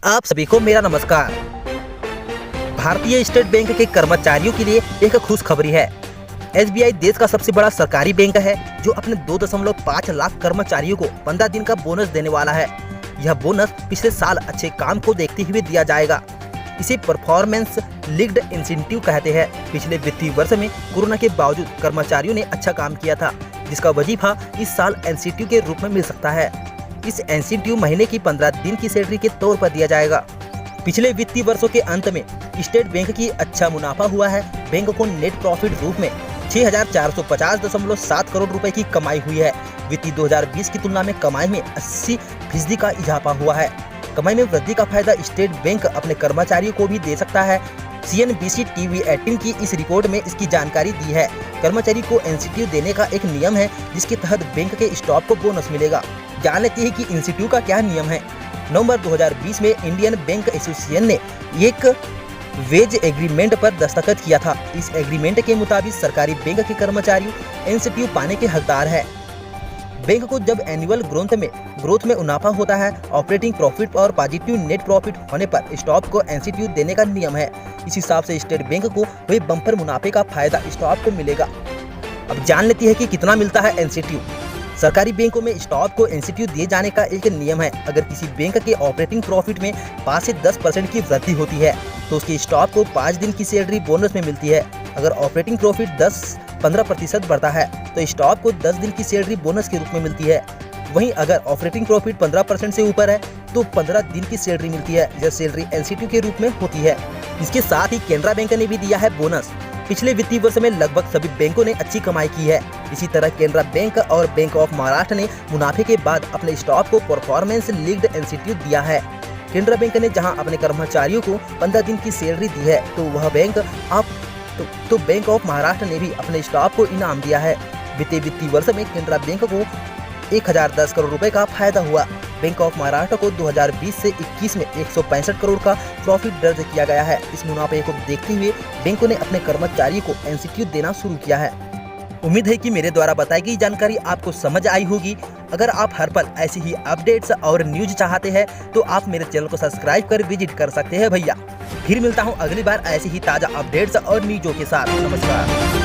आप सभी को मेरा नमस्कार। भारतीय स्टेट बैंक के कर्मचारियों के लिए एक खुशखबरी है। एसबीआई देश का सबसे बड़ा सरकारी बैंक है जो अपने 2.5 लाख कर्मचारियों को 15 दिन का बोनस देने वाला है। यह बोनस पिछले साल अच्छे काम को देखते हुए दिया जाएगा। इसे परफॉर्मेंस लिंक्ड इंसेंटिव कहते हैं। पिछले वित्तीय वर्ष में कोरोना के बावजूद कर्मचारियों ने अच्छा काम किया था, जिसका वजीफा इस साल इंसेंटिव के रूप में मिल सकता है। इस इंसेंटिव महीने की 15 दिन की सैलरी के तौर पर दिया जाएगा। पिछले वित्तीय वर्षों के अंत में स्टेट बैंक की अच्छा मुनाफा हुआ है। बैंक को नेट प्रॉफिट रूप में 6,450.7 करोड़ रुपए की कमाई हुई है। वित्तीय 2020 की तुलना में कमाई में 80% का इजाफा हुआ है। कमाई में वृद्धि का फायदा स्टेट बैंक अपने कर्मचारियों को भी दे सकता है। CNBC TV 18 की इस रिपोर्ट में इसकी जानकारी दी है। कर्मचारी को इंसेंटिव देने का एक नियम है जिसके तहत बैंक के स्टाफ को बोनस मिलेगा। जान लेते हैं कि इंसेंटिव का क्या नियम है। नवंबर 2020 में इंडियन बैंक एसोसिएशन ने एक वेज एग्रीमेंट पर दस्तखत किया था। इस एग्रीमेंट के मुताबिक सरकारी बैंक के कर्मचारी इंसेंटिव पाने के हकदार है। बैंक को जब एनुअल ग्रोथ में मुनाफा होता है, ऑपरेटिंग प्रॉफिट और पॉजिटिव नेट प्रॉफिट होने पर स्टाफ को इंसेंटिव देने का नियम है। इस हिसाब से स्टेट बैंक को वही बम्पर मुनाफे का फायदा स्टाफ को मिलेगा। अब जान लेती है कि कितना मिलता है इंसेंटिव। सरकारी बैंकों में स्टाफ को इंसेंटिव दिए जाने का एक नियम है। अगर किसी बैंक के ऑपरेटिंग प्रॉफिट में 5 से 10% की वृद्धि होती है तो उसके स्टाफ को 5 दिन की सैलरी बोनस में मिलती है। अगर ऑपरेटिंग प्रॉफिट 10-15% बढ़ता है तो स्टाफ को 10 दिन की सैलरी बोनस के रूप में मिलती है। वहीं अगर ऑपरेटिंग प्रॉफिट 15% से ऊपर है तो 15 दिन की सैलरी मिलती है। यह सैलरी इंसेंटिव के रूप में होती है। इसके साथ ही केनरा बैंक ने भी दिया है बोनस। पिछले वित्तीय वर्ष में लगभग सभी बैंकों ने अच्छी कमाई की है। इसी तरह केनरा बैंक और बैंक ऑफ महाराष्ट्र ने मुनाफे के बाद अपने स्टाफ को परफॉर्मेंस लिंक्ड इंसेंटिव दिया है। केनरा बैंक ने जहां अपने कर्मचारियों को 15 दिन की सैलरी दी है तो वह बैंक बैंक ऑफ महाराष्ट्र ने भी अपने स्टाफ को इनाम दिया है। बीते वित्तीय वर्ष में केनरा बैंक को 1010 करोड़ रुपए का फायदा हुआ। बैंक ऑफ महाराष्ट्र को 2020 से 21 में 165 करोड़ का प्रॉफिट दर्ज किया गया है। इस मुनाफे को देखते हुए बैंकों ने अपने कर्मचारियों को इंसेंटिव देना शुरू किया है। उम्मीद है कि मेरे द्वारा बताई गई जानकारी आपको समझ आई होगी। अगर आप हर पल ऐसी ही अपडेट्स और न्यूज चाहते हैं तो आप मेरे चैनल को सब्सक्राइब कर विजिट कर सकते हैं भैया। फिर मिलता हूँ अगली बार ऐसी ही ताज़ा अपडेट्स और न्यूजों के साथ। नमस्कार।